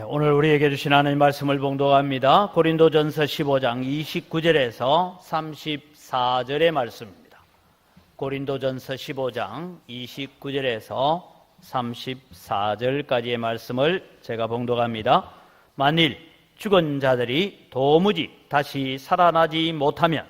오늘 우리에게 주신 하나님 말씀을 봉독합니다. 고린도전서 15장 29절에서 34절의 말씀입니다. 고린도전서 15장 29절에서 34절까지의 말씀을 제가 봉독합니다. 만일 죽은 자들이 도무지 다시 살아나지 못하면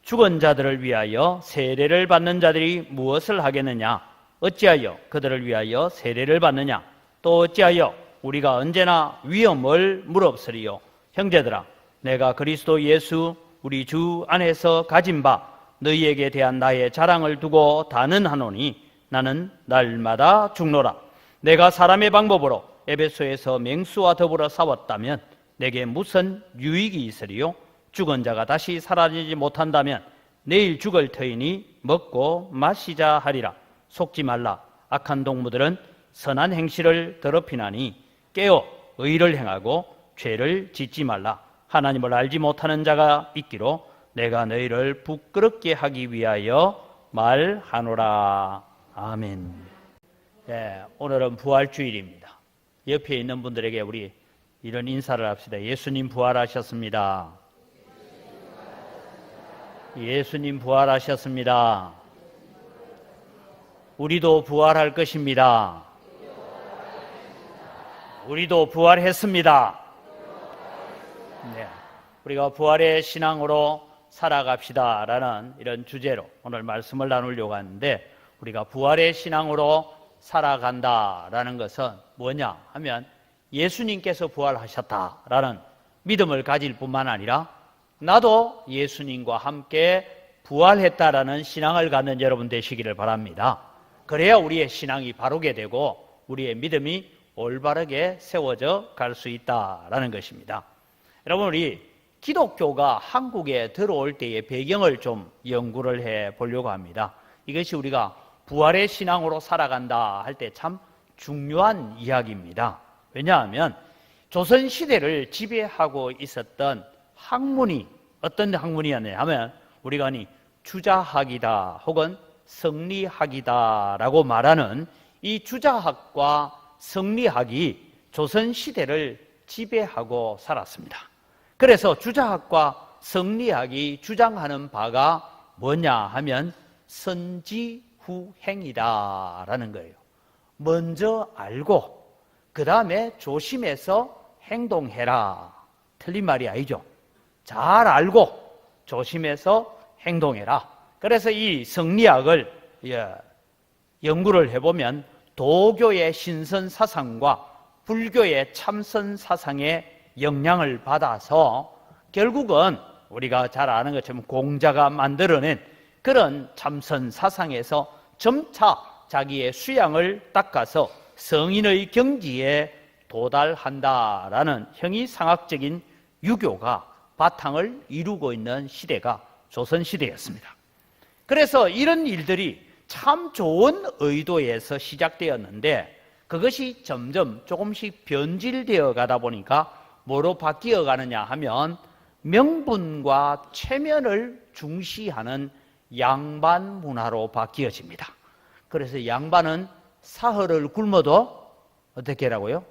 죽은 자들을 위하여 세례를 받는 자들이 무엇을 하겠느냐? 어찌하여 그들을 위하여 세례를 받느냐? 또 어찌하여 우리가 언제나 위험을 무릅쓰리요? 형제들아, 내가 그리스도 예수 우리 주 안에서 가진 바 너희에게 대한 나의 자랑을 두고 단언하노니 나는 날마다 죽노라. 내가 사람의 방법으로 에베소에서 맹수와 더불어 싸웠다면 내게 무슨 유익이 있으리요? 죽은 자가 다시 사라지지 못한다면 내일 죽을 터이니 먹고 마시자 하리라. 속지 말라. 악한 동무들은 선한 행실을 더럽히나니 깨어 의를 행하고 죄를 짓지 말라. 하나님을 알지 못하는 자가 있기로 내가 너희를 부끄럽게 하기 위하여 말하노라. 아멘. 오늘은 부활주일입니다. 옆에 있는 분들에게 우리 이런 인사를 합시다. 예수님 부활하셨습니다. 예수님 부활하셨습니다. 우리도 부활할 것입니다. 우리도 부활했습니다. 우리가 부활의 신앙으로 살아갑시다 라는 이런 주제로 오늘 말씀을 나누려고 하는데, 우리가 부활의 신앙으로 살아간다라는 것은 뭐냐 하면 예수님께서 부활하셨다라는 믿음을 가질 뿐만 아니라 나도 예수님과 함께 부활했다라는 신앙을 갖는 여러분 되시기를 바랍니다. 그래야 우리의 신앙이 바르게 되고 우리의 믿음이 올바르게 세워져 갈 수 있다라는 것입니다. 여러분, 우리 기독교가 한국에 들어올 때의 배경을 좀 연구를 해 보려고 합니다. 이것이 우리가 부활의 신앙으로 살아간다 할 때 참 중요한 이야기입니다. 왜냐하면 조선시대를 지배하고 있었던 학문이 어떤 학문이었냐 하면 우리가 주자학이다 혹은 성리학이다라고 말하는 이 주자학과 성리학이 조선시대를 지배하고 살았습니다. 그래서 주자학과 성리학이 주장하는 바가 뭐냐 하면 선지후행이다라는 거예요. 먼저 알고 그 다음에 조심해서 행동해라. 틀린 말이 아니죠. 잘 알고 조심해서 행동해라. 그래서 이 성리학을 연구를 해보면 도교의 신선 사상과 불교의 참선 사상의 영향을 받아서 결국은 우리가 잘 아는 것처럼 공자가 만들어낸 그런 참선 사상에서 점차 자기의 수양을 닦아서 성인의 경지에 도달한다라는 형이상학적인 유교가 바탕을 이루고 있는 시대가 조선시대였습니다. 그래서 이런 일들이 참 좋은 의도에서 시작되었는데 그것이 점점 조금씩 변질되어 가다 보니까 뭐로 바뀌어 가느냐 하면 명분과 체면을 중시하는 양반 문화로 바뀌어집니다. 그래서 양반은 사흘을 굶어도 어떻게 하라고요?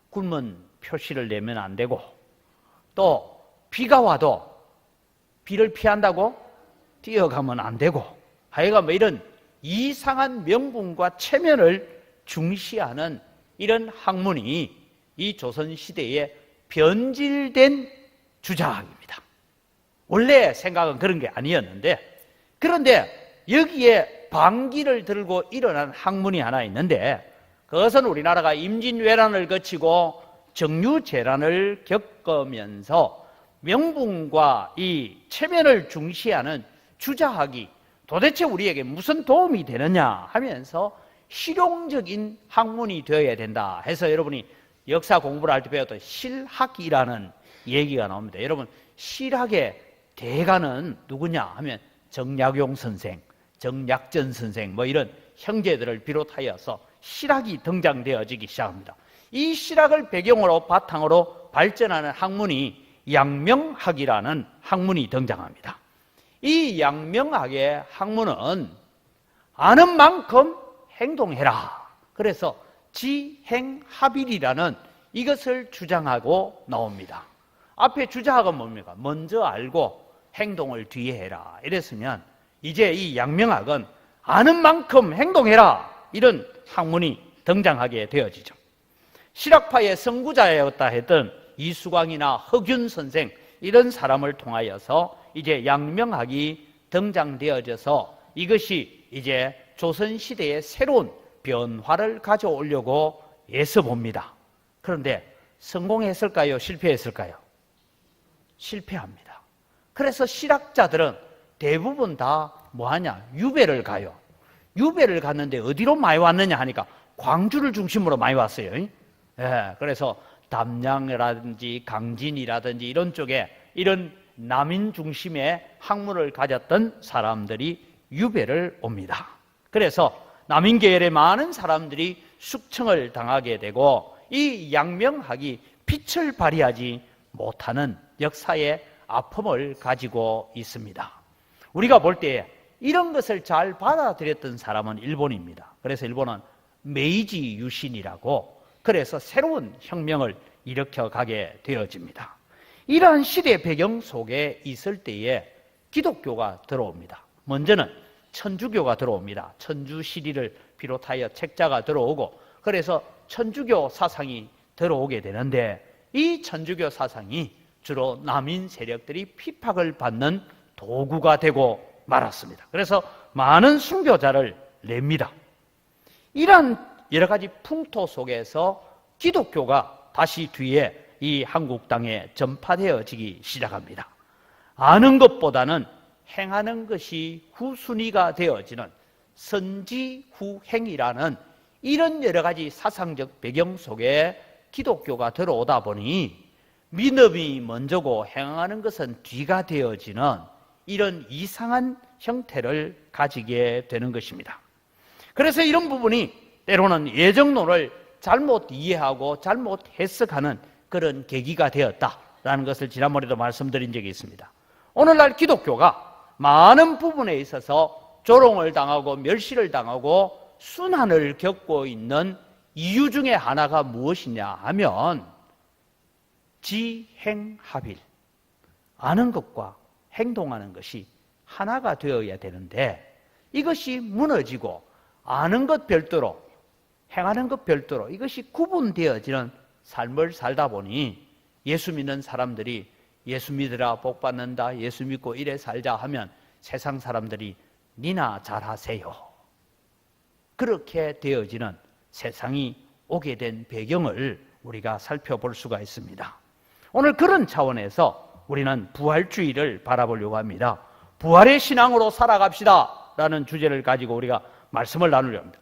굶은 표시를 내면 안 되고, 또 비가 와도 비를 피한다고 뛰어가면 안 되고, 하여간 이런 이상한 명분과 체면을 중시하는 이런 학문이 이 조선시대에 변질된 주자학입니다. 원래 생각은 그런 게 아니었는데, 그런데 여기에 반기를 들고 일어난 학문이 하나 있는데, 그것은 우리나라가 임진왜란을 거치고 정유재란을 겪으면서 명분과 이 체면을 중시하는 주자학이 도대체 우리에게 무슨 도움이 되느냐 하면서 실용적인 학문이 되어야 된다 해서 여러분이 역사 공부를 할 때 배웠던 실학이라는 얘기가 나옵니다. 여러분, 실학의 대가는 누구냐 하면 정약용 선생, 정약전 선생 이런 형제들을 비롯하여서 실학이 등장되어지기 시작합니다. 이 실학을 배경으로 바탕으로 발전하는 학문이 양명학이라는 학문이 등장합니다. 이 양명학의 학문은 아는 만큼 행동해라. 그래서 지행합일이라는 이것을 주장하고 나옵니다. 앞에 주자가 뭡니까? 먼저 알고 행동을 뒤에 해라. 이랬으면 이제 이 양명학은 아는 만큼 행동해라. 이런 학문이 등장하게 되어지죠. 실학파의 선구자였다 했던 이수광이나 허균 선생 이런 사람을 통하여서 이제 양명학이 등장되어져서 이것이 이제 조선시대의 새로운 변화를 가져오려고 애써 봅니다. 그런데 성공했을까요? 실패했을까요? 실패합니다. 그래서 실학자들은 대부분 다 뭐하냐? 유배를 가요. 유배를 갔는데 어디로 많이 왔느냐 하니까 광주를 중심으로 많이 왔어요. 예, 그래서 담양이라든지 강진이라든지 이런 쪽에 이런 남인 중심의 학문을 가졌던 사람들이 유배를 옵니다. 그래서 남인 계열의 많은 사람들이 숙청을 당하게 되고 이 양명학이 빛을 발휘하지 못하는 역사의 아픔을 가지고 있습니다. 우리가 볼 때 이런 것을 잘 받아들였던 사람은 일본입니다. 그래서 일본은 메이지 유신이라고 그래서 새로운 혁명을 일으켜 가게 되어집니다. 이러한 시대 배경 속에 있을 때에 기독교가 들어옵니다. 먼저는 천주교가 들어옵니다. 천주시리를 비롯하여 책자가 들어오고 그래서 천주교 사상이 들어오게 되는데 이 천주교 사상이 주로 남인 세력들이 핍박을 받는 도구가 되고 말았습니다. 그래서 많은 순교자를 냅니다. 이러한 여러 가지 풍토 속에서 기독교가 다시 뒤에 이 한국 땅에 전파되어지기 시작합니다. 아는 것보다는 행하는 것이 후순위가 되어지는 선지후행이라는 이런 여러 가지 사상적 배경 속에 기독교가 들어오다 보니 믿음이 먼저고 행하는 것은 뒤가 되어지는 이런 이상한 형태를 가지게 되는 것입니다. 그래서 이런 부분이 때로는 예정론을 잘못 이해하고 잘못 해석하는 그런 계기가 되었다라는 것을 지난번에도 말씀드린 적이 있습니다. 오늘날 기독교가 많은 부분에 있어서 조롱을 당하고 멸시를 당하고 순환을 겪고 있는 이유 중에 하나가 무엇이냐 하면 지행합일, 아는 것과 행동하는 것이 하나가 되어야 되는데 이것이 무너지고 아는 것 별도로 행하는 것 별도로 이것이 구분되어지는 삶을 살다 보니 예수 믿는 사람들이 예수 믿으라 복 받는다, 예수 믿고 이래 살자 하면 세상 사람들이 니나 잘하세요. 그렇게 되어지는 세상이 오게 된 배경을 우리가 살펴볼 수가 있습니다. 오늘 그런 차원에서 우리는 부활주의를 바라보려고 합니다. 부활의 신앙으로 살아갑시다 라는 주제를 가지고 우리가 말씀을 나누려고 합니다.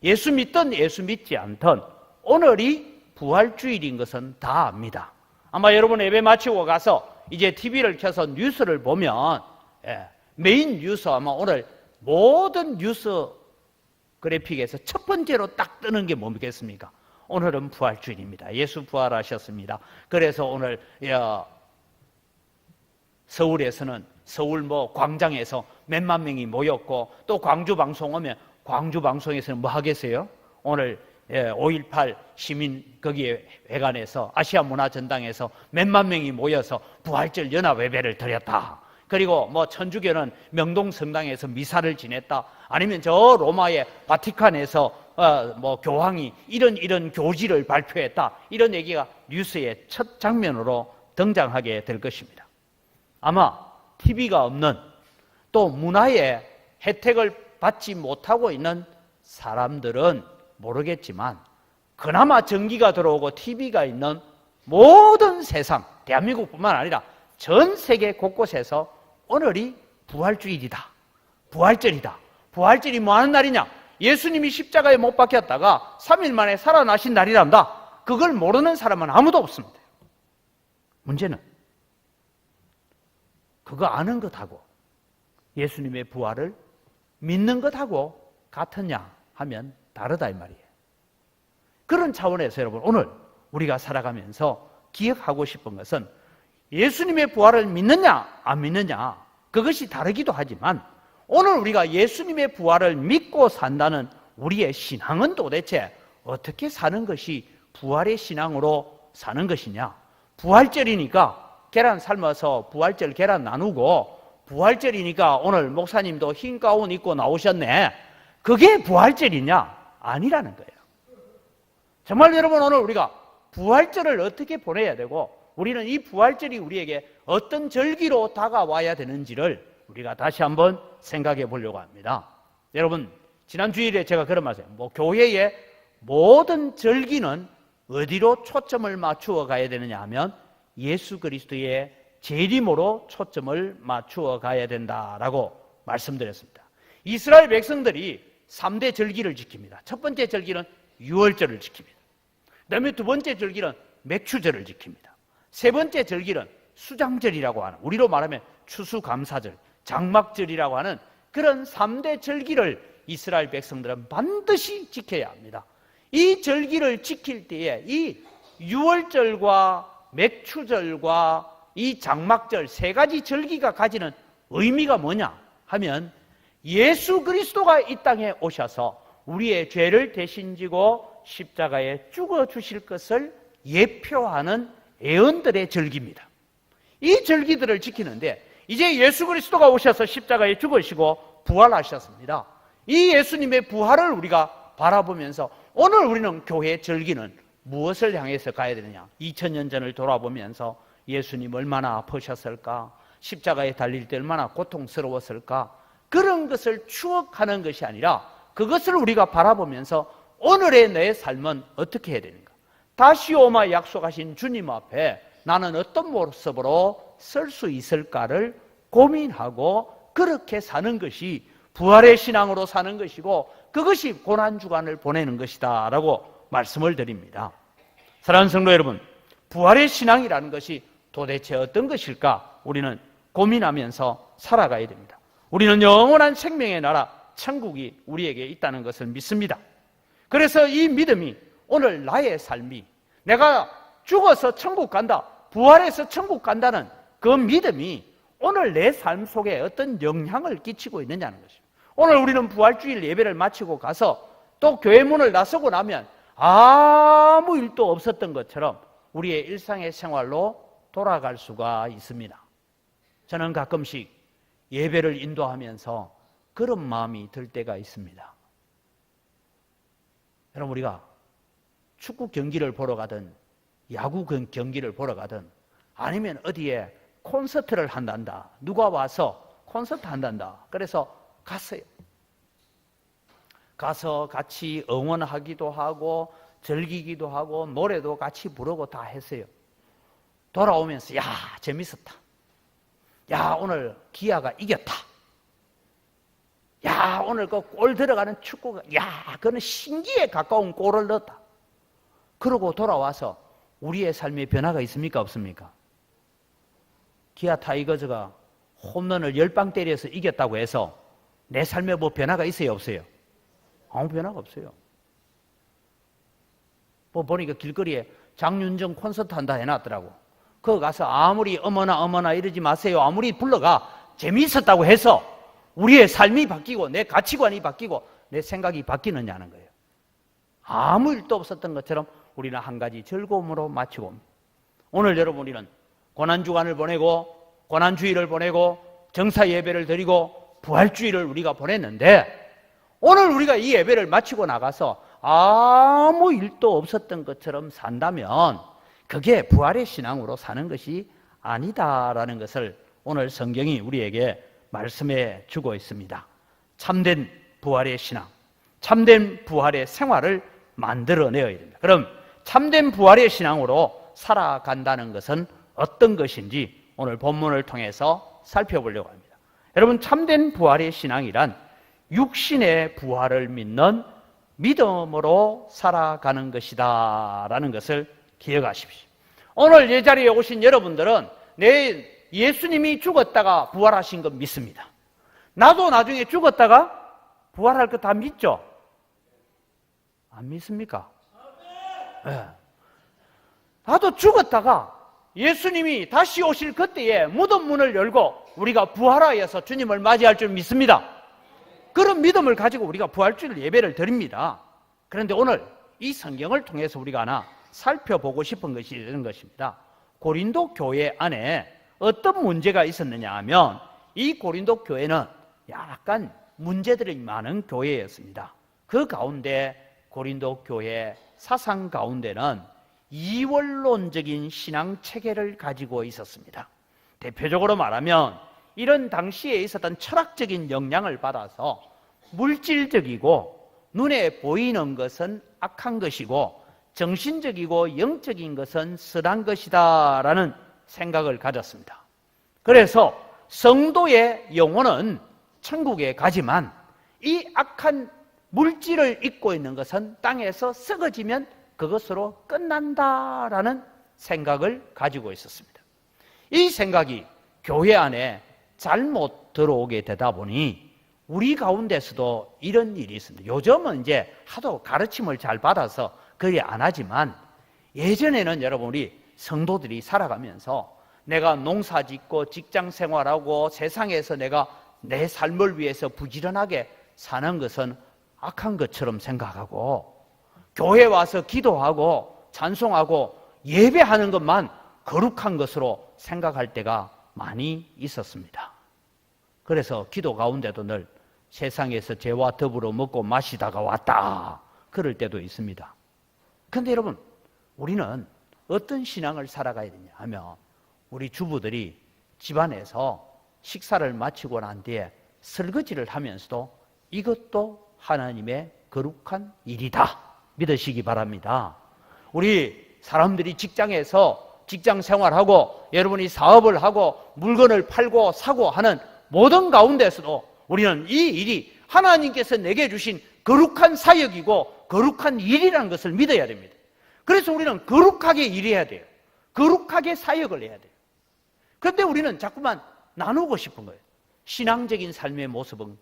예수 믿든 예수 믿지 않든 오늘이 부활주일인 것은 다 압니다. 아마 여러분 예배 마치고 가서 이제 TV를 켜서 뉴스를 보면 메인 뉴스 아마 오늘 모든 뉴스 그래픽에서 첫 번째로 딱 뜨는 게 뭐겠습니까? 오늘은 부활주일입니다. 예수 부활하셨습니다. 그래서 오늘 서울에서는 서울 광장에서 몇만 명이 모였고 또 광주 방송 오면 광주 방송에서는 뭐 하겠어요? 오늘 5.18 시민 거기에 회관에서 아시아 문화전당에서 몇만 명이 모여서 부활절 연합 예배를 드렸다. 그리고 천주교는 명동 성당에서 미사를 지냈다. 아니면 저 로마의 바티칸에서 교황이 이런 교지를 발표했다. 이런 얘기가 뉴스의 첫 장면으로 등장하게 될 것입니다. 아마 TV가 없는 또 문화의 혜택을 받지 못하고 있는 사람들은 모르겠지만 그나마 전기가 들어오고 TV가 있는 모든 세상, 대한민국뿐만 아니라 전 세계 곳곳에서 오늘이 부활주일이다. 부활절이다. 부활절이 뭐 하는 날이냐? 예수님이 십자가에 못 박혔다가 3일 만에 살아나신 날이란다. 그걸 모르는 사람은 아무도 없습니다. 문제는 그거 아는 것하고 예수님의 부활을 믿는 것하고 같으냐 하면 다르다 이 말이에요. 그런 차원에서 여러분 오늘 우리가 살아가면서 기억하고 싶은 것은 예수님의 부활을 믿느냐 안 믿느냐 그것이 다르기도 하지만 오늘 우리가 예수님의 부활을 믿고 산다는 우리의 신앙은 도대체 어떻게 사는 것이 부활의 신앙으로 사는 것이냐? 부활절이니까 계란 삶아서 부활절 계란 나누고, 부활절이니까 오늘 목사님도 흰 가운 입고 나오셨네, 그게 부활절이냐? 아니라는 거예요. 정말 여러분, 오늘 우리가 부활절을 어떻게 보내야 되고, 우리는 이 부활절이 우리에게 어떤 절기로 다가와야 되는지를 우리가 다시 한번 생각해 보려고 합니다. 여러분, 지난 주일에 제가 그런 말씀, 교회의 모든 절기는 어디로 초점을 맞추어 가야 되느냐 하면 예수 그리스도의 재림으로 초점을 맞추어 가야 된다라고 말씀드렸습니다. 이스라엘 백성들이 3대 절기를 지킵니다. 첫 번째 절기는 유월절을 지킵니다. 그 다음에 두 번째 절기는 맥추절을 지킵니다. 세 번째 절기는 수장절이라고 하는, 우리로 말하면 추수감사절, 장막절이라고 하는 그런 3대 절기를 이스라엘 백성들은 반드시 지켜야 합니다. 이 절기를 지킬 때에 이 유월절과 맥추절과 이 장막절 세 가지 절기가 가지는 의미가 뭐냐 하면, 예수 그리스도가 이 땅에 오셔서 우리의 죄를 대신 지고 십자가에 죽어 주실 것을 예표하는 예언들의 절기입니다. 이 절기들을 지키는데, 이제 예수 그리스도가 오셔서 십자가에 죽으시고 부활하셨습니다. 이 예수님의 부활을 우리가 바라보면서 오늘 우리는 교회의 절기는 무엇을 향해서 가야 되느냐? 2000년 전을 돌아보면서 예수님 얼마나 아프셨을까? 십자가에 달릴 때 얼마나 고통스러웠을까? 그런 것을 추억하는 것이 아니라 그것을 우리가 바라보면서 오늘의 내 삶은 어떻게 해야 되는가? 다시 오마 약속하신 주님 앞에 나는 어떤 모습으로 설 수 있을까를 고민하고 그렇게 사는 것이 부활의 신앙으로 사는 것이고, 그것이 고난주간을 보내는 것이다 라고 말씀을 드립니다. 사랑하는 성도 여러분, 부활의 신앙이라는 것이 도대체 어떤 것일까? 우리는 고민하면서 살아가야 됩니다. 우리는 영원한 생명의 나라 천국이 우리에게 있다는 것을 믿습니다. 그래서 이 믿음이 오늘 나의 삶이, 내가 죽어서 천국 간다, 부활해서 천국 간다는 그 믿음이 오늘 내 삶 속에 어떤 영향을 끼치고 있느냐는 것입니다. 오늘 우리는 부활주일 예배를 마치고 가서 또 교회 문을 나서고 나면 아무 일도 없었던 것처럼 우리의 일상의 생활로 돌아갈 수가 있습니다. 저는 가끔씩 예배를 인도하면서 그런 마음이 들 때가 있습니다. 여러분, 우리가 축구 경기를 보러 가든 야구 경기를 보러 가든 아니면 어디에 콘서트를 한단다, 누가 와서 콘서트 한단다, 그래서 갔어요. 가서 같이 응원하기도 하고 즐기기도 하고 노래도 같이 부르고 다 했어요. 돌아오면서 야, 재밌었다, 야, 오늘 기아가 이겼다, 야, 오늘 그 골 들어가는 축구가, 야, 그는 신기에 가까운 골을 넣었다. 그러고 돌아와서 우리의 삶에 변화가 있습니까? 없습니까? 기아 타이거즈가 홈런을 10방 때려서 이겼다고 해서 내 삶에 뭐 변화가 있어요? 없어요? 아무 변화가 없어요. 뭐 보니까 길거리에 장윤정 콘서트 한다 해놨더라고. 그거 가서 아무리 어머나 이러지 마세요, 아무리 불러가 재미있었다고 해서 우리의 삶이 바뀌고 내 가치관이 바뀌고 내 생각이 바뀌느냐는 거예요. 아무 일도 없었던 것처럼 우리는 한 가지 즐거움으로 마치고 옵니다. 오늘 여러분, 우리는 고난주간을 보내고 고난주일을 보내고 정사 예배를 드리고 부활주일을 우리가 보냈는데, 오늘 우리가 이 예배를 마치고 나가서 아무 일도 없었던 것처럼 산다면 그게 부활의 신앙으로 사는 것이 아니다라는 것을 오늘 성경이 우리에게 말씀해 주고 있습니다. 참된 부활의 신앙, 참된 부활의 생활을 만들어내야 됩니다. 그럼 참된 부활의 신앙으로 살아간다는 것은 어떤 것인지 오늘 본문을 통해서 살펴보려고 합니다. 여러분, 참된 부활의 신앙이란 육신의 부활을 믿는 믿음으로 살아가는 것이다 라는 것을 기억하십시오. 오늘 이 자리에 오신 여러분들은 내 예수님이 죽었다가 부활하신 거 믿습니다. 나도 나중에 죽었다가 부활할 거 다 믿죠? 안 믿습니까? 네. 나도 죽었다가 예수님이 다시 오실 그때에 무덤 문을 열고 우리가 부활하여서 주님을 맞이할 줄 믿습니다. 그런 믿음을 가지고 우리가 부활주일 예배를 드립니다. 그런데 오늘 이 성경을 통해서 우리가 하나 살펴보고 싶은 것이 이런 것입니다. 고린도 교회 안에 어떤 문제가 있었느냐 하면 이 고린도 교회는 약간 문제들이 많은 교회였습니다. 그 가운데 고린도 교회 사상 가운데는 이원론적인 신앙 체계를 가지고 있었습니다. 대표적으로 말하면 이런 당시에 있었던 철학적인 영향을 받아서 물질적이고 눈에 보이는 것은 악한 것이고 정신적이고 영적인 것은 선한 것이다 라는 생각을 가졌습니다. 그래서 성도의 영혼은 천국에 가지만 이 악한 물질을 입고 있는 것은 땅에서 썩어지면 그것으로 끝난다라는 생각을 가지고 있었습니다. 이 생각이 교회 안에 잘못 들어오게 되다 보니 우리 가운데서도 이런 일이 있습니다. 요즘은 이제 하도 가르침을 잘 받아서 그리 안 하지만 예전에는 여러분 우리 성도들이 살아가면서 내가 농사 짓고 직장 생활하고 세상에서 내가 내 삶을 위해서 부지런하게 사는 것은 악한 것처럼 생각하고 교회 와서 기도하고 찬송하고 예배하는 것만 거룩한 것으로 생각할 때가 많이 있었습니다. 그래서 기도 가운데도 늘 세상에서 죄와 더불어 먹고 마시다가 왔다 그럴 때도 있습니다. 그런데 여러분 우리는 어떤 신앙을 살아가야 되냐 하면 우리 주부들이 집안에서 식사를 마치고 난 뒤에 설거지를 하면서도 이것도 하나님의 거룩한 일이다 믿으시기 바랍니다. 우리 사람들이 직장에서 직장 생활하고 여러분이 사업을 하고 물건을 팔고 사고 하는 모든 가운데서도 우리는 이 일이 하나님께서 내게 주신 거룩한 사역이고 거룩한 일이라는 것을 믿어야 됩니다. 그래서 우리는 거룩하게 일해야 돼요. 거룩하게 사역을 해야 돼요. 그런데 우리는 자꾸만 나누고 싶은 거예요. 신앙적인 삶의 모습은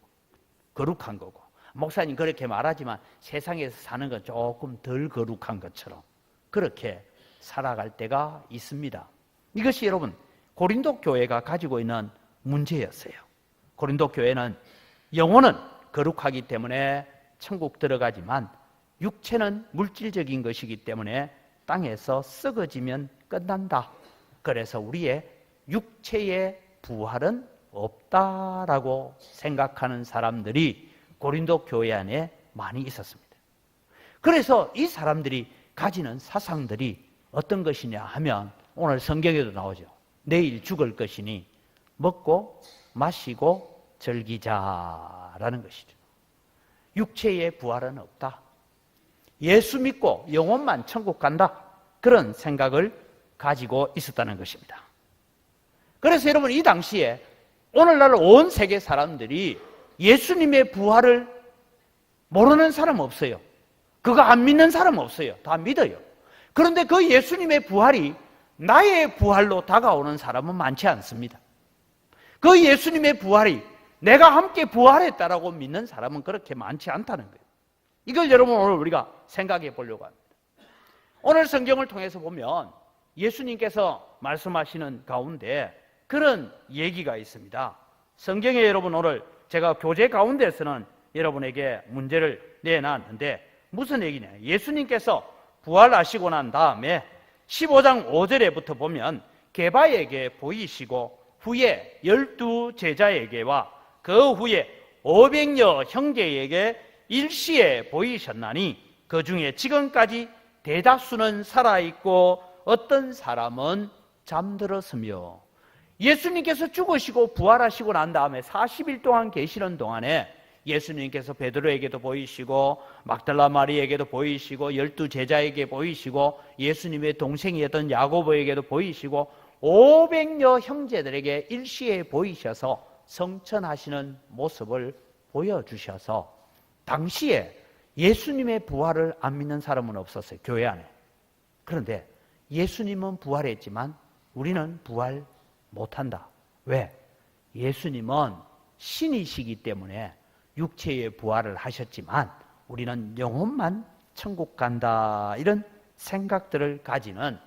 거룩한 거고 목사님 그렇게 말하지만 세상에서 사는 건 조금 덜 거룩한 것처럼 그렇게 살아갈 때가 있습니다. 이것이 여러분 고린도 교회가 가지고 있는 문제였어요. 고린도 교회는 영혼은 거룩하기 때문에 천국 들어가지만 육체는 물질적인 것이기 때문에 땅에서 썩어지면 끝난다. 그래서 우리의 육체의 부활은 없다라고 생각하는 사람들이 고린도 교회 안에 많이 있었습니다. 그래서 이 사람들이 가지는 사상들이 어떤 것이냐 하면 오늘 성경에도 나오죠. 내일 죽을 것이니 먹고 마시고 즐기자라는 것이죠. 육체의 부활은 없다. 예수 믿고 영혼만 천국 간다. 그런 생각을 가지고 있었다는 것입니다. 그래서 여러분 이 당시에 오늘날 온 세계 사람들이 예수님의 부활을 모르는 사람 없어요. 그거 안 믿는 사람 없어요. 다 믿어요. 그런데 그 예수님의 부활이 나의 부활로 다가오는 사람은 많지 않습니다. 그 예수님의 부활이 내가 함께 부활했다라고 믿는 사람은 그렇게 많지 않다는 거예요. 이걸 여러분 오늘 우리가 생각해 보려고 합니다. 오늘 성경을 통해서 보면 예수님께서 말씀하시는 가운데 그런 얘기가 있습니다. 성경에 여러분 오늘 제가 교재 가운데서는 여러분에게 문제를 내놨는데 무슨 얘기냐? 예수님께서 부활하시고 난 다음에 15장 5절에부터 보면 게바에게 보이시고 후에 12 제자에게와 그 후에 500여 형제에게 일시에 보이셨나니 그 중에 지금까지 대다수는 살아있고 어떤 사람은 잠들었으며 예수님께서 죽으시고 부활하시고 난 다음에 40일 동안 계시는 동안에 예수님께서 베드로에게도 보이시고 막달라 마리에게도 보이시고 12 제자에게 보이시고 예수님의 동생이었던 야고보에게도 보이시고 500여 형제들에게 일시에 보이셔서 성천하시는 모습을 보여주셔서 당시에 예수님의 부활을 안 믿는 사람은 없었어요. 교회 안에. 그런데 예수님은 부활했지만 우리는 부활 못한다. 왜? 예수님은 신이시기 때문에 육체의 부활을 하셨지만 우리는 영혼만 천국 간다. 이런 생각들을 가지는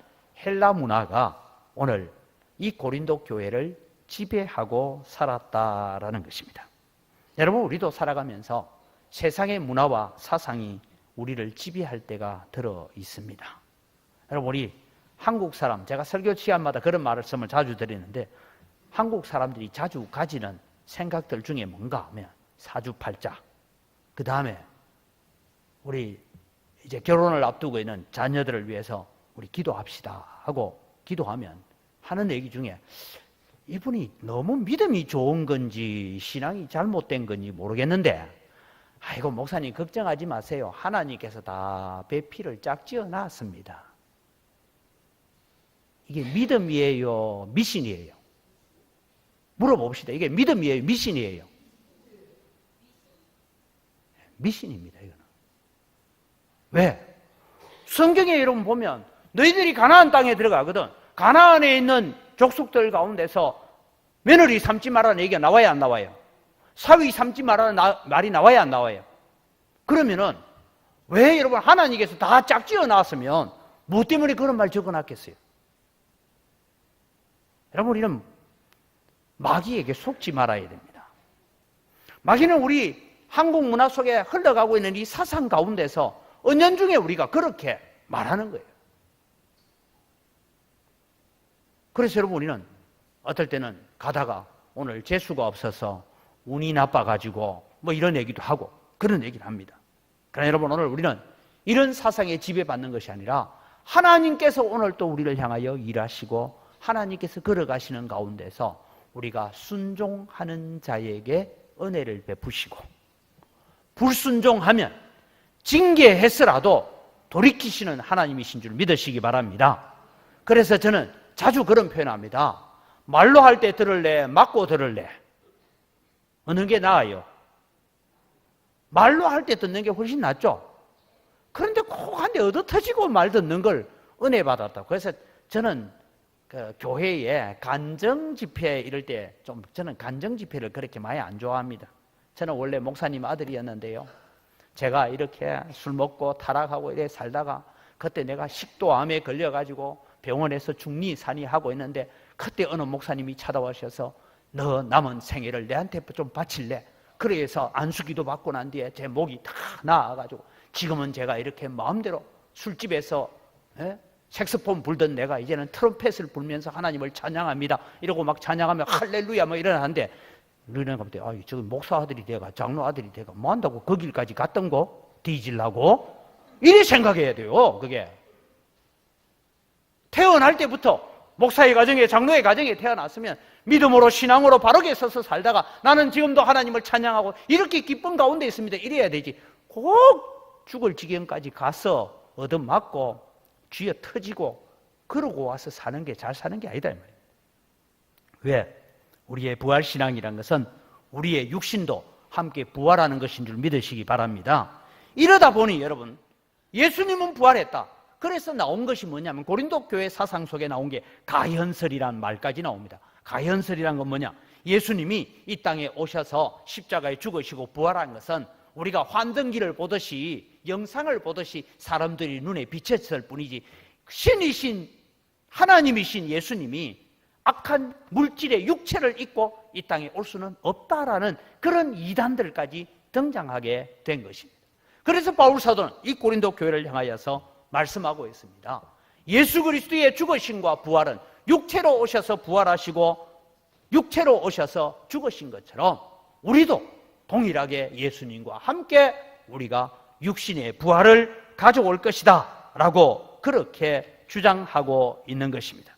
헬라 문화가 오늘 이 고린도 교회를 지배하고 살았다라는 것입니다. 여러분 우리도 살아가면서 세상의 문화와 사상이 우리를 지배할 때가 들어 있습니다. 여러분, 우리 한국 사람, 제가 설교 시간마다 그런 말씀을 자주 드리는데, 한국 사람들이 자주 가지는 생각들 중에 뭔가 하면 사주팔자, 그 다음에 우리 이제 결혼을 앞두고 있는 자녀들을 위해서 우리 기도합시다 하고 기도하면 하는 얘기 중에, 이분이 너무 믿음이 좋은 건지 신앙이 잘못된 건지 모르겠는데, 아이고 목사님 걱정하지 마세요. 하나님께서 다 배필을 짝지어 놨습니다. 이게 믿음이에요, 미신이에요? 물어봅시다. 이게 믿음이에요, 미신이에요? 미신입니다, 이거는. 왜? 성경에 여러분 보면 너희들이 가나안 땅에 들어가거든. 가나안에 있는 족속들 가운데서 며느리 삼지 말라는 얘기가 나와야 안 나와요? 사위 삼지 말라는 말이 나와야 안 나와요? 그러면은 왜 여러분 하나님께서 다 짝지어 놨으면 뭐 때문에 그런 말 적어놨겠어요? 여러분, 우리는 마귀에게 속지 말아야 됩니다. 마귀는 우리 한국 문화 속에 흘러가고 있는 이 사상 가운데서 은연중에 우리가 그렇게 말하는 거예요. 그래서 여러분, 우리는 어떨 때는 가다가 오늘 재수가 없어서 운이 나빠가지고 뭐 이런 얘기도 하고 그런 얘기를 합니다. 그러나 여러분, 오늘 우리는 이런 사상에 지배받는 것이 아니라 하나님께서 오늘 또 우리를 향하여 일하시고 하나님께서 걸어가시는 가운데서 우리가 순종하는 자에게 은혜를 베푸시고, 불순종하면 징계해서라도 돌이키시는 하나님이신 줄 믿으시기 바랍니다. 그래서 저는 자주 그런 표현합니다. 말로 할 때 들을래, 맞고 들을래? 어느 게 나아요? 말로 할 때 듣는 게 훨씬 낫죠? 그런데 꼭 한 대 얻어 터지고 말 듣는 걸 은혜 받았다고. 그래서 저는 그 교회에 간정 집회 이럴 때 저는 간정 집회를 그렇게 많이 안 좋아합니다. 저는 원래 목사님 아들이었는데요. 제가 이렇게 술 먹고 타락하고 이래 살다가 그때 내가 식도암에 걸려가지고 병원에서 중리산이 하고 있는데, 그때 어느 목사님이 찾아와셔서 너 남은 생애를 내한테 좀 바칠래? 그래서 안수기도 받고 난 뒤에 제 목이 다 나아가지고 지금은 제가 이렇게 마음대로 술집에서 색소폰 불던 내가 이제는 트럼펫을 불면서 하나님을 찬양합니다. 이러고 막 찬양하면 할렐루야 뭐 이러는데, 너네가 볼 때 저기 목사 아들이 돼가 장로 아들이 돼가 뭐 한다고 그 길까지 갔던 거 뒤질라고? 이래 생각해야 돼요. 그게 태어날 때부터 목사의 가정에 장로의 가정에 태어났으면 믿음으로 신앙으로 바르게 서서 살다가 나는 지금도 하나님을 찬양하고 이렇게 기쁜 가운데 있습니다. 이래야 되지. 꼭 죽을 지경까지 가서 얻어맞고 쥐어 터지고 그러고 와서 사는 게 잘 사는 게 아니다 이 말이에요. 왜? 우리의 부활신앙이란 것은 우리의 육신도 함께 부활하는 것인 줄 믿으시기 바랍니다. 이러다 보니 여러분, 예수님은 부활했다. 그래서 나온 것이 뭐냐면 고린도 교회 사상 속에 나온 게 가현설이라는 말까지 나옵니다. 가현설이란 건 뭐냐? 예수님이 이 땅에 오셔서 십자가에 죽으시고 부활한 것은 우리가 환등기를 보듯이, 영상을 보듯이 사람들이 눈에 비쳤을 뿐이지, 신이신 하나님이신 예수님이 악한 물질의 육체를 입고 이 땅에 올 수는 없다라는 그런 이단들까지 등장하게 된 것입니다. 그래서 바울 사도는 이 고린도 교회를 향하여서 말씀하고 있습니다. 예수 그리스도의 죽으심과 부활은 육체로 오셔서 부활하시고 육체로 오셔서 죽으신 것처럼 우리도 동일하게 예수님과 함께 우리가 육신의 부활을 가져올 것이다 라고 그렇게 주장하고 있는 것입니다.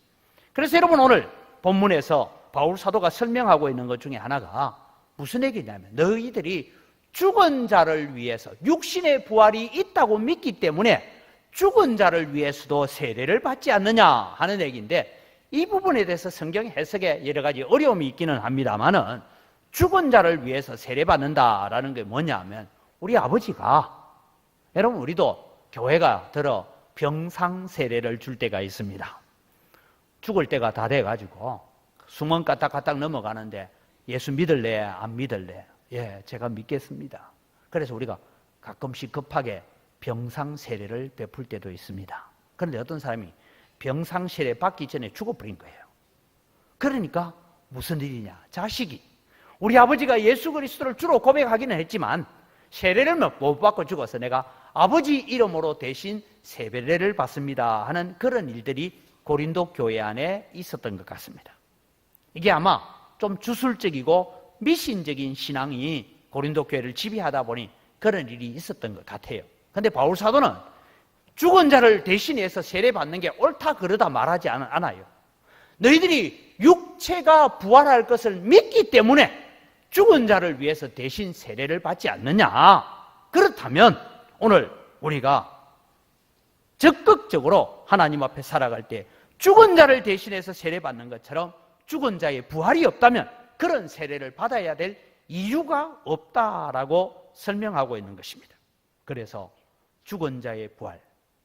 그래서 여러분, 오늘 본문에서 바울 사도가 설명하고 있는 것 중에 하나가 무슨 얘기냐면, 너희들이 죽은 자를 위해서 육신의 부활이 있다고 믿기 때문에 죽은 자를 위해서도 세례를 받지 않느냐 하는 얘기인데, 이 부분에 대해서 성경 해석에 여러 가지 어려움이 있기는 합니다만은, 죽은 자를 위해서 세례받는다라는 게 뭐냐면, 우리 아버지가, 여러분 우리도 교회가 들어 병상 세례를 줄 때가 있습니다. 죽을 때가 다 돼가지고 수문 까딱까딱 넘어가는데, 예수 믿을래 안 믿을래? 예, 제가 믿겠습니다. 그래서 우리가 가끔씩 급하게 병상 세례를 베풀 때도 있습니다. 그런데 어떤 사람이 병상 세례 받기 전에 죽어버린 거예요. 그러니까 무슨 일이냐? 자식이, 우리 아버지가 예수 그리스도를 주로 고백하기는 했지만 세례를 못 받고 죽어서 내가 아버지 이름으로 대신 세배를 받습니다 하는 그런 일들이 고린도 교회 안에 있었던 것 같습니다. 이게 아마 좀 주술적이고 미신적인 신앙이 고린도 교회를 지배하다 보니 그런 일이 있었던 것 같아요. 그런데 바울 사도는 죽은 자를 대신해서 세례받는 게 옳다 그러다 말하지 않아요. 너희들이 육체가 부활할 것을 믿기 때문에 죽은 자를 위해서 대신 세례를 받지 않느냐? 그렇다면 오늘 우리가 적극적으로 하나님 앞에 살아갈 때 죽은 자를 대신해서 세례받는 것처럼 죽은 자의 부활이 없다면 그런 세례를 받아야 될 이유가 없다라고 설명하고 있는 것입니다. 그래서 죽은 자의 부활,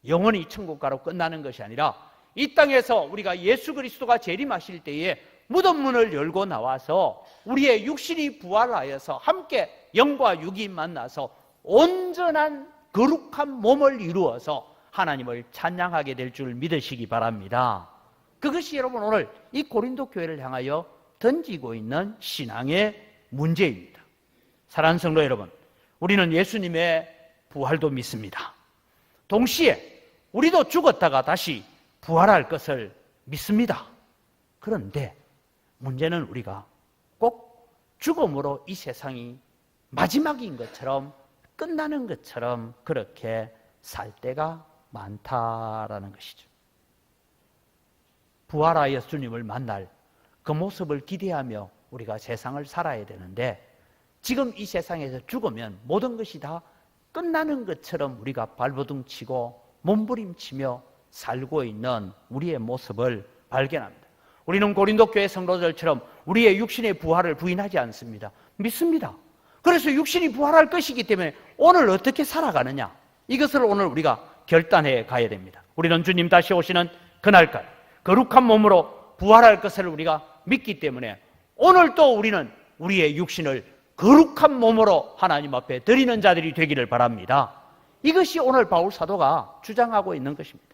영원히 천국 가로 끝나는 것이 아니라 이 땅에서 우리가 예수 그리스도가 재림하실 때에 무덤 문을 열고 나와서 우리의 육신이 부활하여서 함께 영과 육이 만나서 온전한 거룩한 몸을 이루어서 하나님을 찬양하게 될 줄 믿으시기 바랍니다. 그것이 여러분 오늘 이 고린도 교회를 향하여 던지고 있는 신앙의 문제입니다. 사랑하는 성도 여러분, 우리는 예수님의 부활도 믿습니다. 동시에 우리도 죽었다가 다시 부활할 것을 믿습니다. 그런데 문제는 우리가 꼭 죽음으로 이 세상이 마지막인 것처럼 끝나는 것처럼 그렇게 살 때가 많다라는 것이죠. 부활하여 주님을 만날 그 모습을 기대하며 우리가 세상을 살아야 되는데 지금 이 세상에서 죽으면 모든 것이 다 끝나는 것처럼 우리가 발버둥치고 몸부림치며 살고 있는 우리의 모습을 발견합니다. 우리는 고린도 교회 성도들처럼 우리의 육신의 부활을 부인하지 않습니다. 믿습니다. 그래서 육신이 부활할 것이기 때문에 오늘 어떻게 살아가느냐, 이것을 오늘 우리가 결단해 가야 됩니다. 우리는 주님 다시 오시는 그날까지 거룩한 몸으로 부활할 것을 우리가 믿기 때문에 오늘 또 우리는 우리의 육신을 거룩한 몸으로 하나님 앞에 드리는 자들이 되기를 바랍니다. 이것이 오늘 바울 사도가 주장하고 있는 것입니다.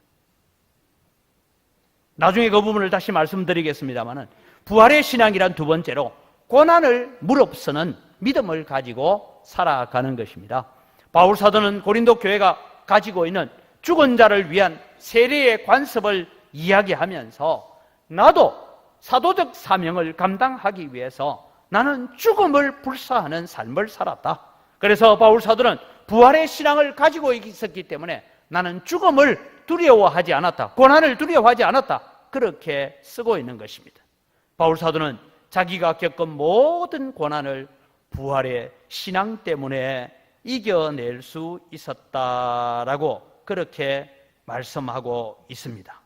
나중에 그 부분을 다시 말씀드리겠습니다만 부활의 신앙이란 두 번째로 고난을 무릅쓰는 믿음을 가지고 살아가는 것입니다. 바울 사도는 고린도 교회가 가지고 있는 죽은 자를 위한 세례의 관습을 이야기하면서 나도 사도적 사명을 감당하기 위해서 나는 죽음을 불사하는 삶을 살았다. 그래서 바울 사도는 부활의 신앙을 가지고 있었기 때문에 나는 죽음을 두려워하지 않았다. 고난을 두려워하지 않았다. 그렇게 쓰고 있는 것입니다. 바울 사도는 자기가 겪은 모든 고난을 부활의 신앙 때문에 이겨낼 수 있었다라고 그렇게 말씀하고 있습니다.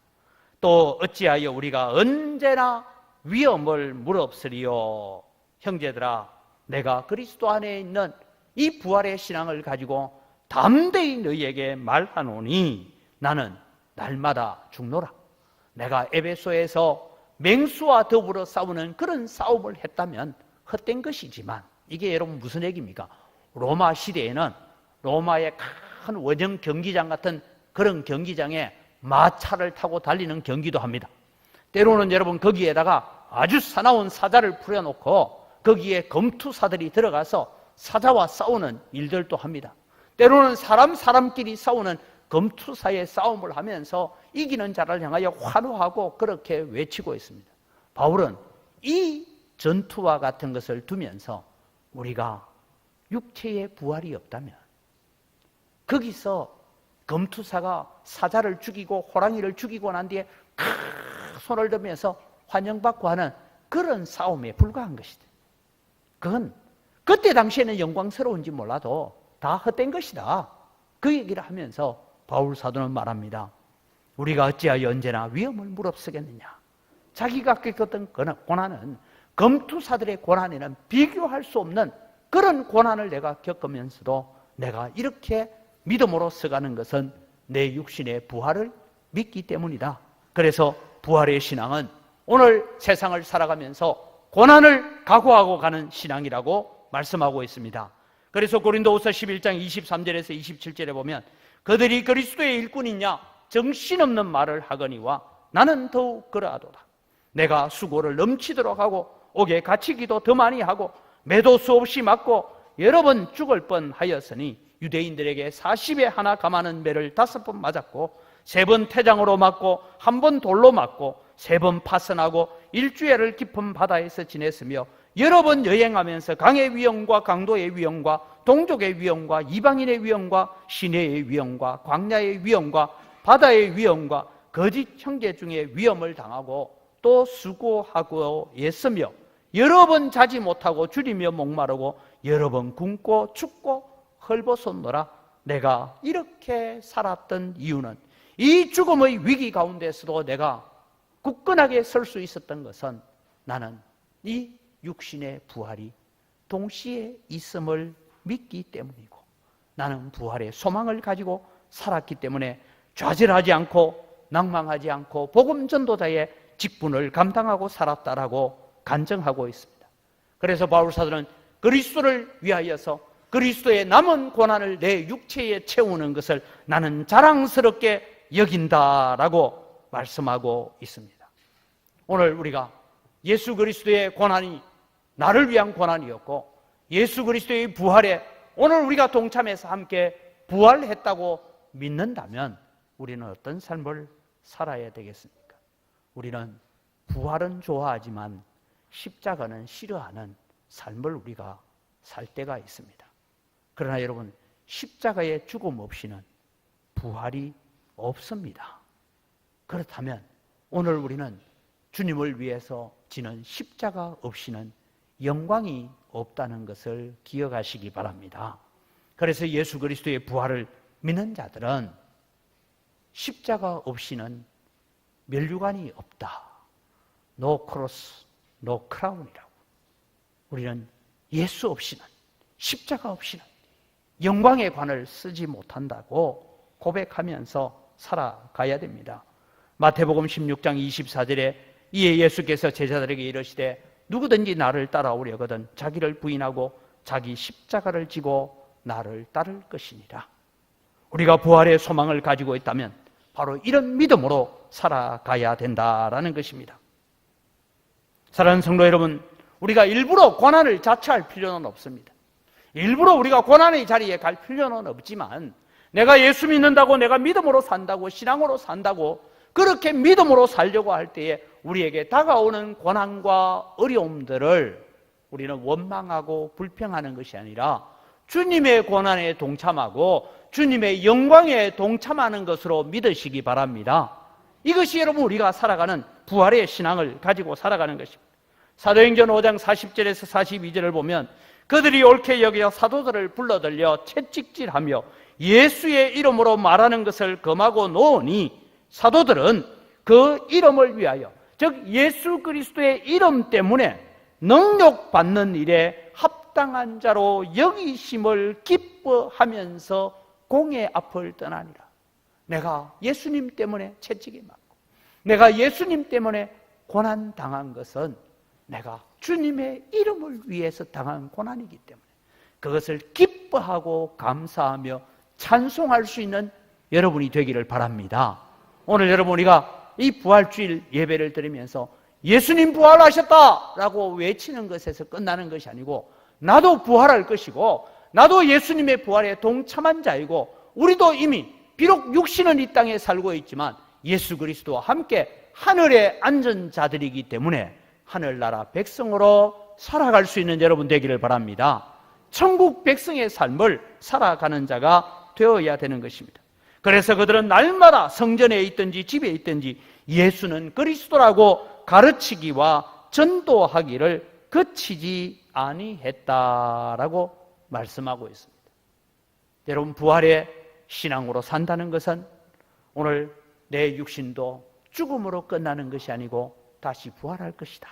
또 어찌하여 우리가 언제나 위험을 무릅쓰리요. 형제들아, 내가 그리스도 안에 있는 이 부활의 신앙을 가지고 담대히 너희에게 말하노니 나는 날마다 죽노라. 내가 에베소에서 맹수와 더불어 싸우는 그런 싸움을 했다면 헛된 것이지만 이게 여러분 무슨 얘기입니까? 로마 시대에는 로마의 큰 원정 경기장 같은 그런 경기장에 마차를 타고 달리는 경기도 합니다. 때로는 여러분 거기에다가 아주 사나운 사자를 풀어놓고 거기에 검투사들이 들어가서 사자와 싸우는 일들도 합니다. 때로는 사람끼리 싸우는 검투사의 싸움을 하면서 이기는 자를 향하여 환호하고 그렇게 외치고 있습니다. 바울은 이 전투와 같은 것을 두면서 우리가 육체의 부활이 없다면 거기서 검투사가 사자를 죽이고 호랑이를 죽이고 난 뒤에 손을 들면서 환영받고 하는 그런 싸움에 불과한 것이다. 그건 그때 당시에는 영광스러운지 몰라도 다 헛된 것이다. 그 얘기를 하면서 바울 사도는 말합니다. 우리가 어찌하여 언제나 위험을 무릅쓰겠느냐. 자기가 겪었던 고난은 검투사들의 고난에는 비교할 수 없는 그런 고난을 내가 겪으면서도 내가 이렇게 믿음으로 서가는 것은 내 육신의 부활을 믿기 때문이다. 그래서 부활의 신앙은 오늘 세상을 살아가면서 고난을 각오하고 가는 신앙이라고 말씀하고 있습니다. 그래서 고린도후서 11장 23절에서 27절에 보면 그들이 그리스도의 일꾼이냐 정신없는 말을 하거니와 나는 더욱 그러하도다. 내가 수고를 넘치도록 하고 옥에 갇히기도 더 많이 하고 매도 수없이 맞고 여러 번 죽을 뻔하였으니 유대인들에게 40에 하나 감하는 매를 5번 맞았고 3번 태장으로 맞고 1번 돌로 맞고 3번 파선하고 1주일을 깊은 바다에서 지냈으며 여러 번 여행하면서 강의 위험과 강도의 위험과 동족의 위험과 이방인의 위험과 시내의 위험과 광야의 위험과 바다의 위험과 거짓 형제 중에 위험을 당하고 또 수고하고 애쓰며 여러 번 자지 못하고 줄이며 목마르고 여러 번 굶고 춥고 헐벗었노라. 내가 이렇게 살았던 이유는 이 죽음의 위기 가운데서도 내가 굳건하게 설 수 있었던 것은 나는 이 육신의 부활이 동시에 있음을 믿기 때문이고 나는 부활의 소망을 가지고 살았기 때문에 좌절하지 않고 낭망하지 않고 복음 전도자의 직분을 감당하고 살았다라고 간증하고 있습니다. 그래서 바울 사도는 그리스도를 위하여서 그리스도의 남은 고난을 내 육체에 채우는 것을 나는 자랑스럽게 여긴다라고 말씀하고 있습니다. 오늘 우리가 예수 그리스도의 고난이 나를 위한 고난이었고 예수 그리스도의 부활에 오늘 우리가 동참해서 함께 부활했다고 믿는다면 우리는 어떤 삶을 살아야 되겠습니까? 우리는 부활은 좋아하지만 십자가는 싫어하는 삶을 우리가 살 때가 있습니다. 그러나 여러분, 십자가의 죽음 없이는 부활이 없습니다. 그렇다면 오늘 우리는 주님을 위해서 지는 십자가 없이는 영광이 없다는 것을 기억하시기 바랍니다. 그래서 예수 그리스도의 부활을 믿는 자들은 십자가 없이는 면류관이 없다. No cross, no crown이라고. 우리는 예수 없이는, 십자가 없이는 영광의 관을 쓰지 못한다고 고백하면서 살아가야 됩니다. 마태복음 16장 24절에 이에 예수께서 제자들에게 이르시되 누구든지 나를 따라오려거든 자기를 부인하고 자기 십자가를 지고 나를 따를 것이니라. 우리가 부활의 소망을 가지고 있다면 바로 이런 믿음으로 살아가야 된다라는 것입니다. 사랑하는 성도 여러분, 우리가 일부러 고난을 자처할 필요는 없습니다. 일부러 우리가 고난의 자리에 갈 필요는 없지만 내가 예수 믿는다고 내가 믿음으로 산다고 신앙으로 산다고 그렇게 믿음으로 살려고 할 때에 우리에게 다가오는 고난과 어려움들을 우리는 원망하고 불평하는 것이 아니라 주님의 고난에 동참하고 주님의 영광에 동참하는 것으로 믿으시기 바랍니다. 이것이 여러분 우리가 살아가는 부활의 신앙을 가지고 살아가는 것입니다. 사도행전 5장 40절에서 42절을 보면 그들이 옳게 여겨 사도들을 불러들여 채찍질하며 예수의 이름으로 말하는 것을 금하고 놓으니 사도들은 그 이름을 위하여 즉 예수 그리스도의 이름 때문에 능력받는 일에 합당한 자로 여기심을 기뻐하면서 공의 앞을 떠나니라. 내가 예수님 때문에 채찍이 맞고 내가 예수님 때문에 고난당한 것은 내가 주님의 이름을 위해서 당한 고난이기 때문에 그것을 기뻐하고 감사하며 찬송할 수 있는 여러분이 되기를 바랍니다. 오늘 여러분 우리가 이 부활주일 예배를 드리면서 예수님 부활하셨다라고 외치는 것에서 끝나는 것이 아니고 나도 부활할 것이고 나도 예수님의 부활에 동참한 자이고 우리도 이미 비록 육신은 이 땅에 살고 있지만 예수 그리스도와 함께 하늘에 앉은 자들이기 때문에 하늘나라 백성으로 살아갈 수 있는 여러분 되기를 바랍니다. 천국 백성의 삶을 살아가는 자가 되어야 되는 것입니다. 그래서 그들은 날마다 성전에 있든지 집에 있든지 예수는 그리스도라고 가르치기와 전도하기를 그치지 아니했다라고 말씀하고 있습니다. 여러분 부활의 신앙으로 산다는 것은 오늘 내 육신도 죽음으로 끝나는 것이 아니고 다시 부활할 것이다.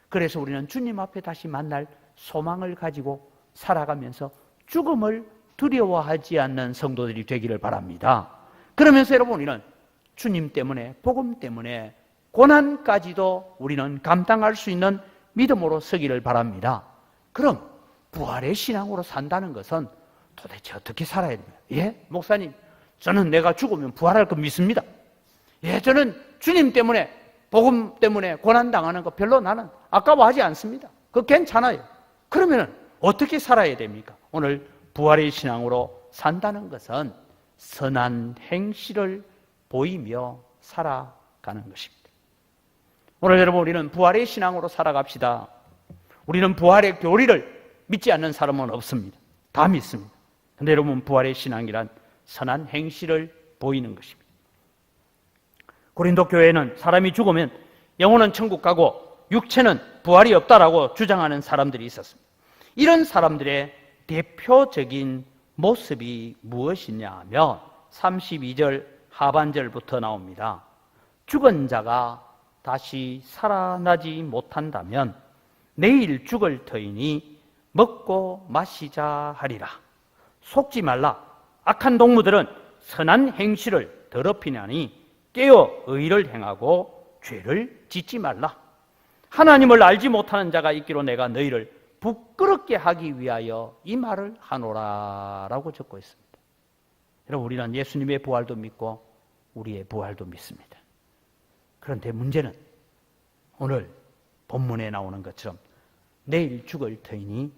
그래서 우리는 주님 앞에 다시 만날 소망을 가지고 살아가면서 죽음을 두려워하지 않는 성도들이 되기를 바랍니다. 그러면서 여러분 우리는 주님 때문에 복음 때문에 고난까지도 우리는 감당할 수 있는 믿음으로 서기를 바랍니다. 그럼 부활의 신앙으로 산다는 것은 도대체 어떻게 살아야 됩니까? 예? 목사님, 저는 내가 죽으면 부활할 거 믿습니다. 예, 저는 주님 때문에 복음 때문에 고난당하는 거 별로 나는 아까워하지 않습니다. 그거 괜찮아요. 그러면 어떻게 살아야 됩니까? 오늘 부활의 신앙으로 산다는 것은 선한 행실을 보이며 살아가는 것입니다. 오늘 여러분, 우리는 부활의 신앙으로 살아갑시다. 우리는 부활의 교리를 믿지 않는 사람은 없습니다. 다 믿습니다. 그런데 여러분, 부활의 신앙이란 선한 행실을 보이는 것입니다. 고린도 교회는 사람이 죽으면 영혼은 천국 가고 육체는 부활이 없다라고 주장하는 사람들이 있었습니다. 이런 사람들의 대표적인 모습이 무엇이냐 하면 32절 하반절부터 나옵니다. 죽은 자가 다시 살아나지 못한다면 내일 죽을 터이니 먹고 마시자 하리라. 속지 말라. 악한 동무들은 선한 행실을 더럽히나니 깨어 의를 행하고 죄를 짓지 말라. 하나님을 알지 못하는 자가 있기로 내가 너희를 부끄럽게 하기 위하여 이 말을 하노라 라고 적고 있습니다. 여러분, 우리는 예수님의 부활도 믿고 우리의 부활도 믿습니다. 그런데 문제는 오늘 본문에 나오는 것처럼 내일 죽을 터이니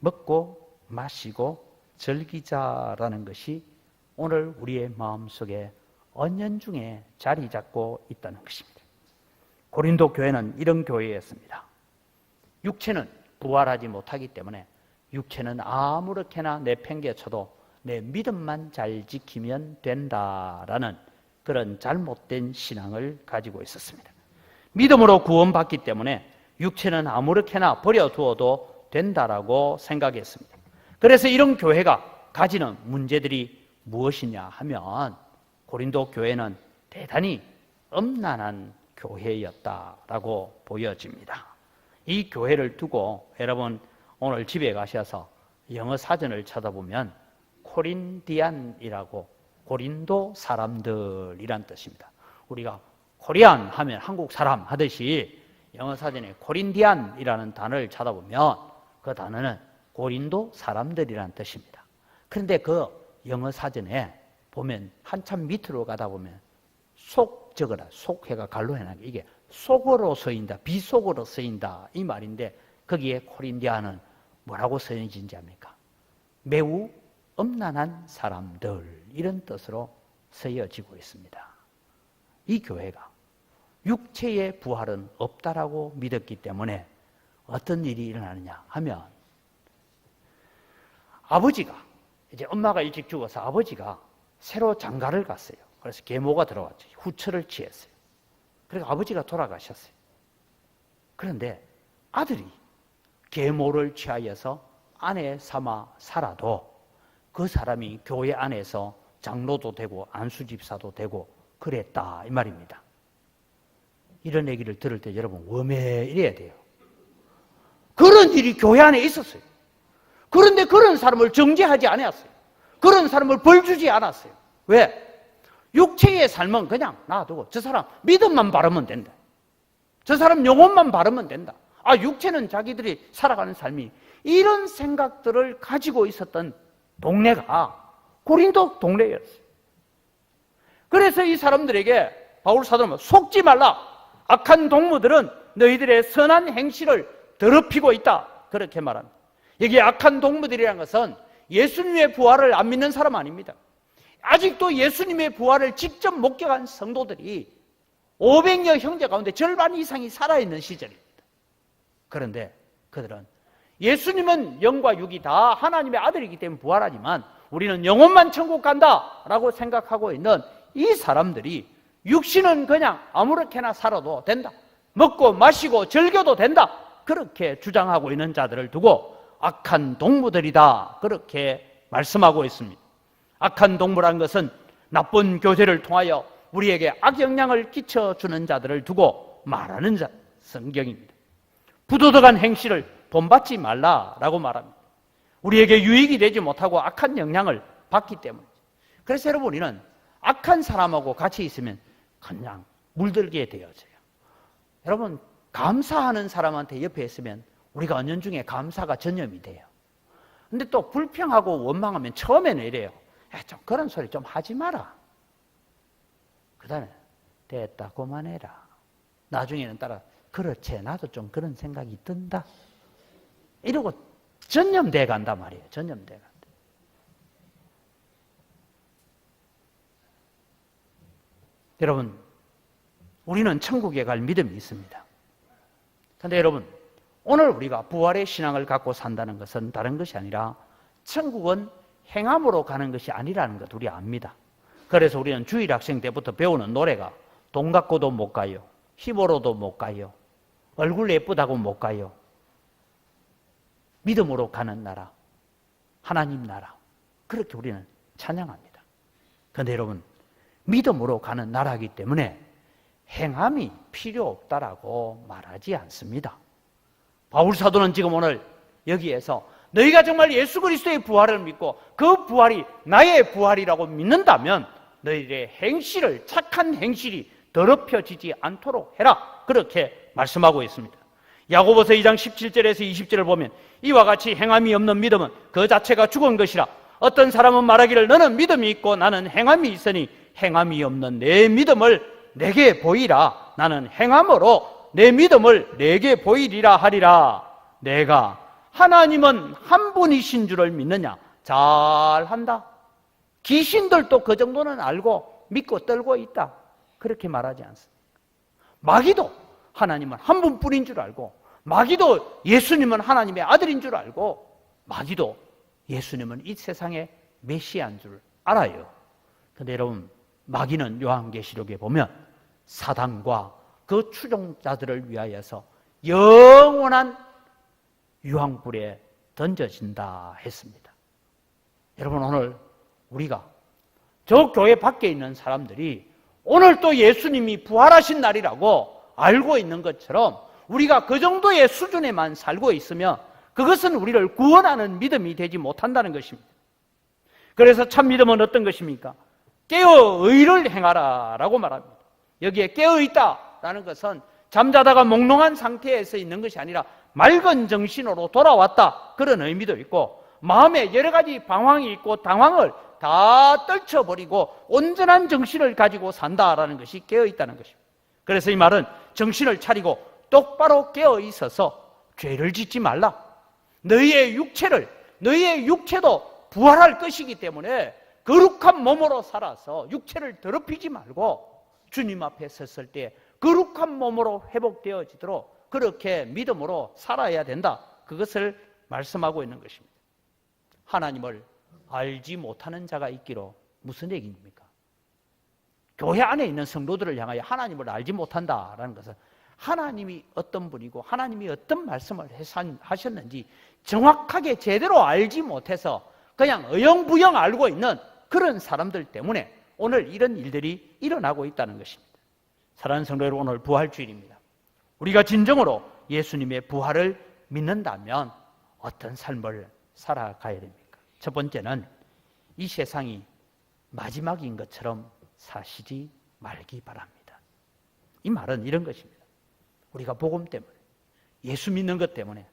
먹고 마시고 즐기자라는 것이 오늘 우리의 마음속에 언연중에 자리 잡고 있다는 것입니다. 고린도 교회는 이런 교회였습니다. 육체는 부활하지 못하기 때문에 육체는 아무렇게나 내팽개쳐도 내 믿음만 잘 지키면 된다라는 그런 잘못된 신앙을 가지고 있었습니다. 믿음으로 구원받기 때문에 육체는 아무렇게나 버려두어도 된다라고 생각했습니다. 그래서 이런 교회가 가지는 문제들이 무엇이냐 하면 고린도 교회는 대단히 엄난한 교회였다라고 보여집니다. 이 교회를 두고 여러분 오늘 집에 가셔서 영어 사전을 찾아보면 코린디안이라고 고린도 사람들이란 뜻입니다. 우리가 코리안 하면 한국 사람 하듯이 영어 사전에 코린디안이라는 단어를 찾아보면 그 단어는 고린도 사람들이란 뜻입니다. 그런데 그 영어 사전에 보면 한참 밑으로 가다 보면 속 적어라. 속해가 갈로 해놔. 이게 속으로 쓰인다. 비속으로 쓰인다. 이 말인데 거기에 코린디아는 뭐라고 쓰여진지 압니까? 매우 엄난한 사람들 이런 뜻으로 쓰여지고 있습니다. 이 교회가 육체의 부활은 없다라고 믿었기 때문에 어떤 일이 일어나느냐 하면 아버지가 이제 엄마가 일찍 죽어서 아버지가 새로 장가를 갔어요. 그래서 계모가 들어왔죠. 후처를 취했어요. 그래서 아버지가 돌아가셨어요. 그런데 아들이 계모를 취하여서 아내 삼아 살아도 그 사람이 교회 안에서 장로도 되고 안수집사도 되고 그랬다 이 말입니다. 이런 얘기를 들을 때 여러분 웜에 이래야 돼요. 그런 일이 교회 안에 있었어요. 그런데 그런 사람을 정죄하지 않았어요. 그런 사람을 벌 주지 않았어요. 왜? 육체의 삶은 그냥 놔두고 저 사람 믿음만 바르면 된다. 저 사람 영혼만 바르면 된다. 아, 육체는 자기들이 살아가는 삶이 이런 생각들을 가지고 있었던 동네가 고린도 동네였어요. 그래서 이 사람들에게 바울 사도는 속지 말라. 악한 동무들은 너희들의 선한 행실을 더럽히고 있다. 그렇게 말합니다. 여기 악한 동무들이라는 것은 예수님의 부활을 안 믿는 사람 아닙니다. 아직도 예수님의 부활을 직접 목격한 성도들이 500여 형제 가운데 절반 이상이 살아있는 시절입니다. 그런데 그들은 예수님은 영과 육이 다 하나님의 아들이기 때문에 부활하지만 우리는 영혼만 천국 간다라고 생각하고 있는 이 사람들이 육신은 그냥 아무렇게나 살아도 된다. 먹고 마시고 즐겨도 된다. 그렇게 주장하고 있는 자들을 두고 악한 동무들이다. 그렇게 말씀하고 있습니다. 악한 동무라는 것은 나쁜 교제를 통하여 우리에게 악영향을 끼쳐주는 자들을 두고 말하는 성경입니다. 부도덕한 행실을 본받지 말라라고 말합니다. 우리에게 유익이 되지 못하고 악한 영향을 받기 때문이죠. 그래서 여러분 우리는 악한 사람하고 같이 있으면 그냥 물들게 되어져요. 여러분 감사하는 사람한테 옆에 있으면 우리가 은연중에 감사가 전염이 돼요. 근데 또 불평하고 원망하면 처음에는 이래요. 좀 그런 소리 좀 하지 마라. 그 다음에 됐다 그만해라. 나중에는 따라 그렇지 나도 좀 그런 생각이 든다. 이러고 전염돼 간단 말이에요. 전염돼 간다. 여러분, 우리는 천국에 갈 믿음이 있습니다. 그런데 여러분, 오늘 우리가 부활의 신앙을 갖고 산다는 것은 다른 것이 아니라 천국은 행함으로 가는 것이 아니라는 것 우리 압니다. 그래서 우리는 주일 학생 때부터 배우는 노래가 돈 갖고도 못 가요, 힘으로도 못 가요, 얼굴 예쁘다고 못 가요. 믿음으로 가는 나라, 하나님 나라, 그렇게 우리는 찬양합니다. 그런데 여러분, 믿음으로 가는 나라이기 때문에 행함이 필요 없다라고 말하지 않습니다. 바울 사도는 지금 오늘 여기에서 너희가 정말 예수 그리스도의 부활을 믿고 그 부활이 나의 부활이라고 믿는다면 너희의 행실을, 착한 행실이 더럽혀지지 않도록 해라, 그렇게 말씀하고 있습니다. 야고보서 2장 17절에서 20절을 보면 이와 같이 행함이 없는 믿음은 그 자체가 죽은 것이라. 어떤 사람은 말하기를 너는 믿음이 있고 나는 행함이 있으니 행함이 없는 내 믿음을 내게 보이라. 나는 행함으로 내 믿음을 내게 보이리라 하리라. 내가 하나님은 한 분이신 줄을 믿느냐? 잘한다. 귀신들도 그 정도는 알고 믿고 떨고 있다, 그렇게 말하지 않습니다. 마귀도 하나님은 한 분뿐인 줄 알고, 마귀도 예수님은 하나님의 아들인 줄 알고, 마귀도 예수님은 이 세상의 메시아인 줄 알아요. 그런데 여러분, 마귀는 요한계시록에 보면 사단과 그 추종자들을 위하여서 영원한 유황불에 던져진다 했습니다. 여러분, 오늘 우리가 저 교회 밖에 있는 사람들이 오늘 또 예수님이 부활하신 날이라고 알고 있는 것처럼 우리가 그 정도의 수준에만 살고 있으면 그것은 우리를 구원하는 믿음이 되지 못한다는 것입니다. 그래서 참 믿음은 어떤 것입니까? 깨어 의를 행하라 라고 말합니다. 여기에 깨어 있다라는 것은 잠자다가 몽롱한 상태에서 있는 것이 아니라 맑은 정신으로 돌아왔다, 그런 의미도 있고, 마음에 여러 가지 방황이 있고 당황을 다 떨쳐버리고 온전한 정신을 가지고 산다라는 것이 깨어 있다는 것입니다. 그래서 이 말은 정신을 차리고 똑바로 깨어 있어서 죄를 짓지 말라. 너희의 육체도 부활할 것이기 때문에 거룩한 몸으로 살아서 육체를 더럽히지 말고 주님 앞에 섰을 때 거룩한 몸으로 회복되어지도록 그렇게 믿음으로 살아야 된다, 그것을 말씀하고 있는 것입니다. 하나님을 알지 못하는 자가 있기로 무슨 얘기입니까? 교회 안에 있는 성도들을 향하여 하나님을 알지 못한다라는 것은 하나님이 어떤 분이고 하나님이 어떤 말씀을 하셨는지 정확하게 제대로 알지 못해서 그냥 어영부영 알고 있는 그런 사람들 때문에 오늘 이런 일들이 일어나고 있다는 것입니다. 사랑하는 성도 여러분, 오늘 부활주일입니다. 우리가 진정으로 예수님의 부활을 믿는다면 어떤 삶을 살아가야 됩니까? 첫 번째는 이 세상이 마지막인 것처럼 사시지 말기 바랍니다. 이 말은 이런 것입니다. 우리가 복음 때문에, 예수 믿는 것 때문에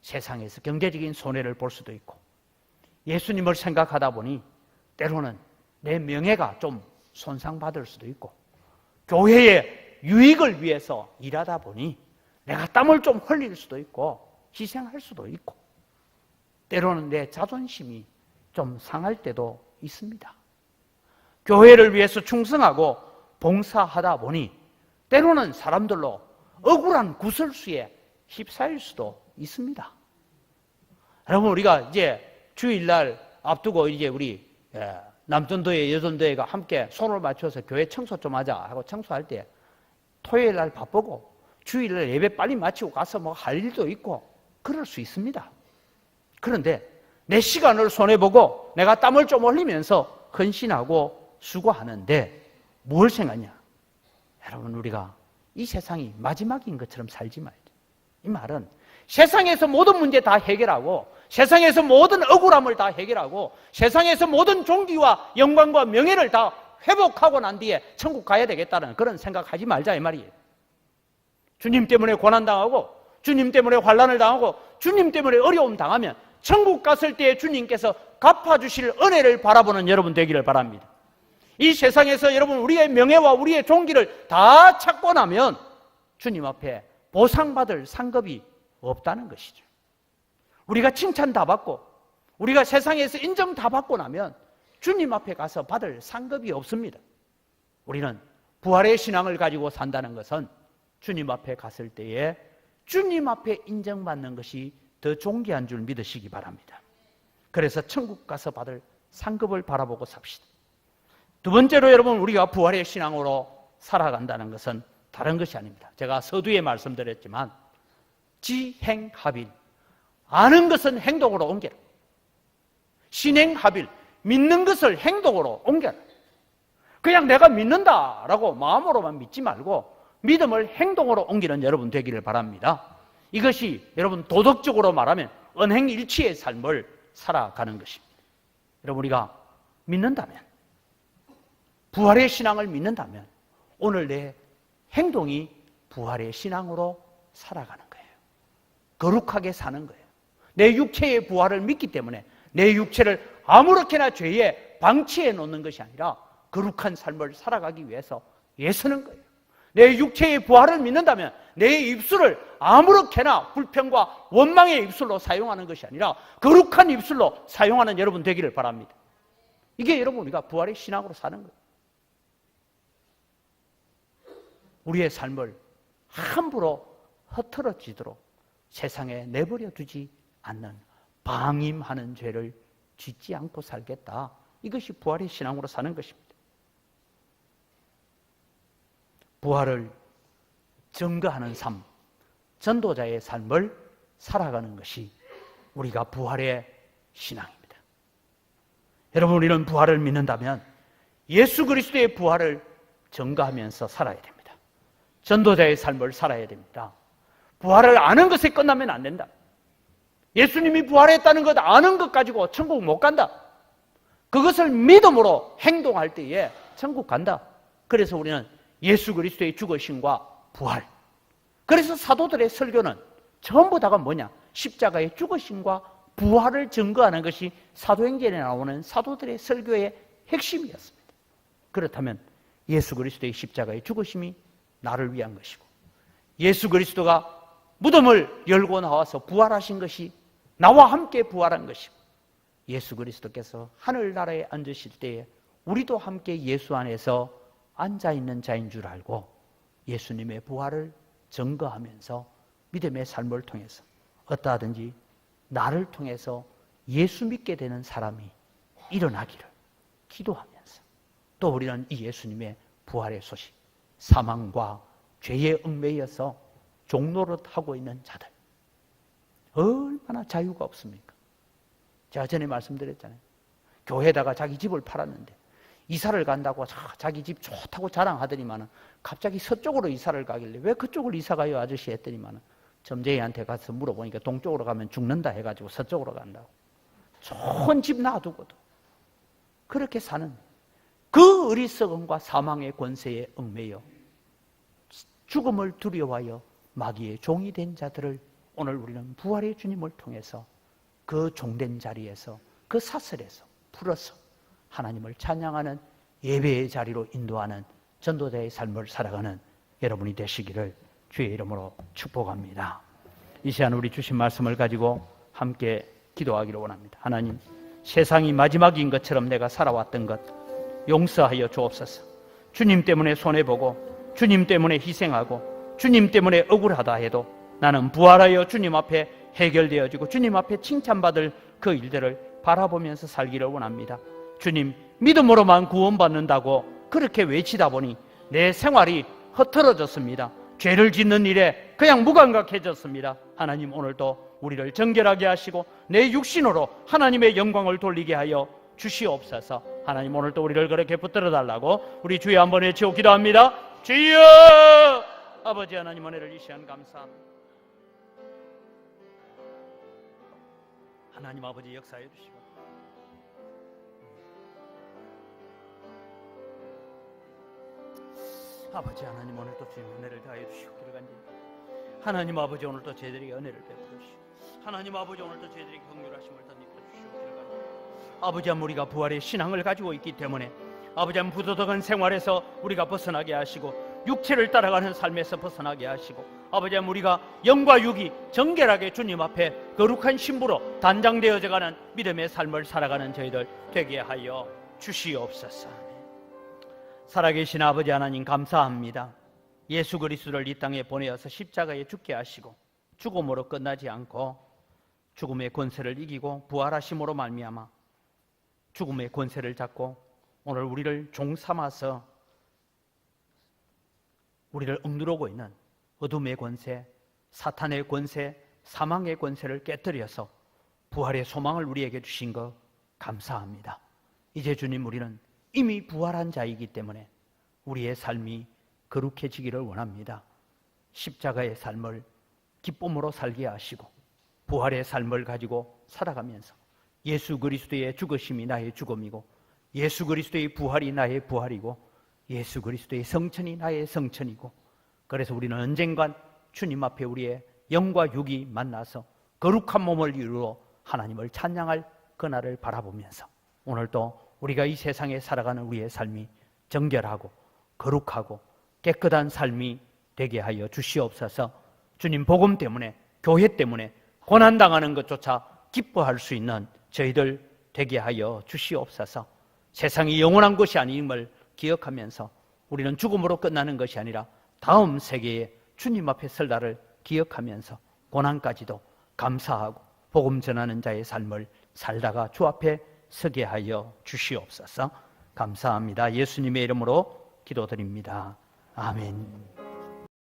세상에서 경제적인 손해를 볼 수도 있고, 예수님을 생각하다 보니 때로는 내 명예가 좀 손상받을 수도 있고, 교회의 유익을 위해서 일하다 보니 내가 땀을 좀 흘릴 수도 있고 희생할 수도 있고, 때로는 내 자존심이 좀 상할 때도 있습니다. 교회를 위해서 충성하고 봉사하다 보니 때로는 사람들로 억울한 구설수에 휩싸일 수도 있습니다. 여러분, 우리가 이제 주일날 앞두고 이제 우리 남전도회, 여전도회가 함께 손을 맞춰서 교회 청소 좀 하자 하고 청소할 때 토요일날 바쁘고 주일날 예배 빨리 마치고 가서 뭐 할 일도 있고 그럴 수 있습니다. 그런데 내 시간을 손해보고 내가 땀을 좀 흘리면서 헌신하고 수고하는데 뭘 생각하냐? 여러분, 우리가 이 세상이 마지막인 것처럼 살지 말자. 이 말은 세상에서 모든 문제 다 해결하고 세상에서 모든 억울함을 다 해결하고 세상에서 모든 존귀와 영광과 명예를 다 회복하고 난 뒤에 천국 가야 되겠다는 그런 생각하지 말자 이 말이에요. 주님 때문에 고난당하고 주님 때문에 환난을 당하고 주님 때문에 어려움 당하면 천국 갔을 때 주님께서 갚아주실 은혜를 바라보는 여러분 되기를 바랍니다. 이 세상에서 여러분 우리의 명예와 우리의 존귀를 다 찾고 나면 주님 앞에 보상받을 상급이 없다는 것이죠. 우리가 칭찬 다 받고 우리가 세상에서 인정 다 받고 나면 주님 앞에 가서 받을 상급이 없습니다. 우리는 부활의 신앙을 가지고 산다는 것은 주님 앞에 갔을 때에 주님 앞에 인정받는 것이 더 존귀한 줄 믿으시기 바랍니다. 그래서 천국 가서 받을 상급을 바라보고 삽시다. 두 번째로 여러분, 우리가 부활의 신앙으로 살아간다는 것은 다른 것이 아닙니다. 제가 서두에 말씀드렸지만 지행합일, 아는 것은 행동으로 옮겨라. 신행합일, 믿는 것을 행동으로 옮겨라. 그냥 내가 믿는다라고 마음으로만 믿지 말고 믿음을 행동으로 옮기는 여러분 되기를 바랍니다. 이것이 여러분 도덕적으로 말하면 언행일치의 삶을 살아가는 것입니다. 여러분, 우리가 믿는다면, 부활의 신앙을 믿는다면 오늘 내 행동이 부활의 신앙으로 살아가는 거예요. 거룩하게 사는 거예요. 내 육체의 부활을 믿기 때문에 내 육체를 아무렇게나 죄에 방치해 놓는 것이 아니라 거룩한 삶을 살아가기 위해서 애쓰는 거예요. 내 육체의 부활을 믿는다면 내 입술을 아무렇게나 불평과 원망의 입술로 사용하는 것이 아니라 거룩한 입술로 사용하는 여러분 되기를 바랍니다. 이게 여러분 우리가 부활의 신앙으로 사는 거예요. 우리의 삶을 함부로 흐트러지도록 세상에 내버려 두지 않는 방임하는 죄를 짓지 않고 살겠다. 이것이 부활의 신앙으로 사는 것입니다. 부활을 증거하는 삶, 전도자의 삶을 살아가는 것이 우리가 부활의 신앙입니다. 여러분, 우리는 부활을 믿는다면 예수 그리스도의 부활을 증거하면서 살아야 됩니다. 전도자의 삶을 살아야 됩니다. 부활을 아는 것에 끝나면 안 된다. 예수님이 부활했다는 것 아는 것 가지고 천국 못 간다. 그것을 믿음으로 행동할 때에 천국 간다. 그래서 우리는 예수 그리스도의 죽으심과 부활. 그래서 사도들의 설교는 전부 다가 뭐냐? 십자가의 죽으심과 부활을 증거하는 것이 사도행전에 나오는 사도들의 설교의 핵심이었습니다. 그렇다면 예수 그리스도의 십자가의 죽으심이 나를 위한 것이고, 예수 그리스도가 무덤을 열고 나와서 부활하신 것이 나와 함께 부활한 것이고, 예수 그리스도께서 하늘나라에 앉으실 때에 우리도 함께 예수 안에서 앉아있는 자인 줄 알고 예수님의 부활을 증거하면서 믿음의 삶을 통해서 어떠하든지 나를 통해서 예수 믿게 되는 사람이 일어나기를 기도하면서, 또 우리는 이 예수님의 부활의 소식, 사망과 죄의 얽매여서 종노릇하고 있는 자들, 얼마나 자유가 없습니까? 제가 전에 말씀드렸잖아요. 교회에다가 자기 집을 팔았는데 이사를 간다고 자기 집 좋다고 자랑하더니만은 갑자기 서쪽으로 이사를 가길래 왜 그쪽으로 이사 가요 아저씨 했더니만은 점쟁이한테 가서 물어보니까 동쪽으로 가면 죽는다 해가지고 서쪽으로 간다고. 좋은 집 놔두고도 그렇게 사는 그 어리석음과 사망의 권세에 얽매여 죽음을 두려워하여 마귀의 종이 된 자들을 오늘 우리는 부활의 주님을 통해서 그 종된 자리에서, 그 사슬에서 풀어서 하나님을 찬양하는 예배의 자리로 인도하는 전도자의 삶을 살아가는 여러분이 되시기를 주의 이름으로 축복합니다. 이 시간 우리 주신 말씀을 가지고 함께 기도하기를 원합니다. 하나님, 세상이 마지막인 것처럼 내가 살아왔던 것 용서하여 주옵소서. 주님 때문에 손해보고 주님 때문에 희생하고 주님 때문에 억울하다 해도 나는 부활하여 주님 앞에 해결되어지고 주님 앞에 칭찬받을 그 일들을 바라보면서 살기를 원합니다. 주님, 믿음으로만 구원받는다고 그렇게 외치다 보니 내 생활이 흐트러졌습니다. 죄를 짓는 일에 그냥 무감각해졌습니다. 하나님, 오늘도 우리를 정결하게 하시고 내 육신으로 하나님의 영광을 돌리게 하여 주시옵소서. 하나님, 오늘도 우리를 그렇게 붙들어 달라고 우리 주여 한번 외치고 기도합니다. 주여! 아버지 하나님, 은혜를 이 시간 감사합니다. 하나님 아버지 역사해 주시고 아버지 하나님, 오늘도 주님 은혜를 다해 주시고 기록한지 하나님 아버지, 오늘도 저희들에게 은혜를 베풀어 주시고 하나님 아버지, 오늘도 저희들에게 긍휼하심을 덧입혀 주시고 기록한지 아버지, 우리가 부활의 신앙을 가지고 있기 때문에 아버지, 부도덕한 생활에서 우리가 벗어나게 하시고 육체를 따라가는 삶에서 벗어나게 하시고 아버지, 우리가 영과 육이 정결하게 주님 앞에 거룩한 신부로 단장되어져가는 믿음의 삶을 살아가는 저희들 되게 하여 주시옵소서. 살아계신 아버지 하나님 감사합니다. 예수 그리스도를 이 땅에 보내어서 십자가에 죽게 하시고 죽음으로 끝나지 않고 죽음의 권세를 이기고 부활하심으로 말미암아 죽음의 권세를 잡고 오늘 우리를 종 삼아서 우리를 억누르고 있는 어둠의 권세, 사탄의 권세, 사망의 권세를 깨뜨려서 부활의 소망을 우리에게 주신 것 감사합니다. 이제 주님, 우리는 이미 부활한 자이기 때문에 우리의 삶이 거룩해지기를 원합니다. 십자가의 삶을 기쁨으로 살게 하시고 부활의 삶을 가지고 살아가면서 예수 그리스도의 죽으심이 나의 죽음이고 예수 그리스도의 부활이 나의 부활이고 예수 그리스도의 성천이 나의 성천이고, 그래서 우리는 언젠간 주님 앞에 우리의 영과 육이 만나서 거룩한 몸을 이루어 하나님을 찬양할 그날을 바라보면서 오늘도 우리가 이 세상에 살아가는 우리의 삶이 정결하고 거룩하고 깨끗한 삶이 되게 하여 주시옵소서. 주님 복음 때문에, 교회 때문에 고난당하는 것조차 기뻐할 수 있는 저희들 되게 하여 주시옵소서. 세상이 영원한 것이 아님을 기억하면서 우리는 죽음으로 끝나는 것이 아니라 다음 세계에 주님 앞에 설 날을 기억하면서 고난까지도 감사하고 복음 전하는 자의 삶을 살다가 주 앞에 서게 하여 주시옵소서. 감사합니다. 예수님의 이름으로 기도드립니다. 아멘.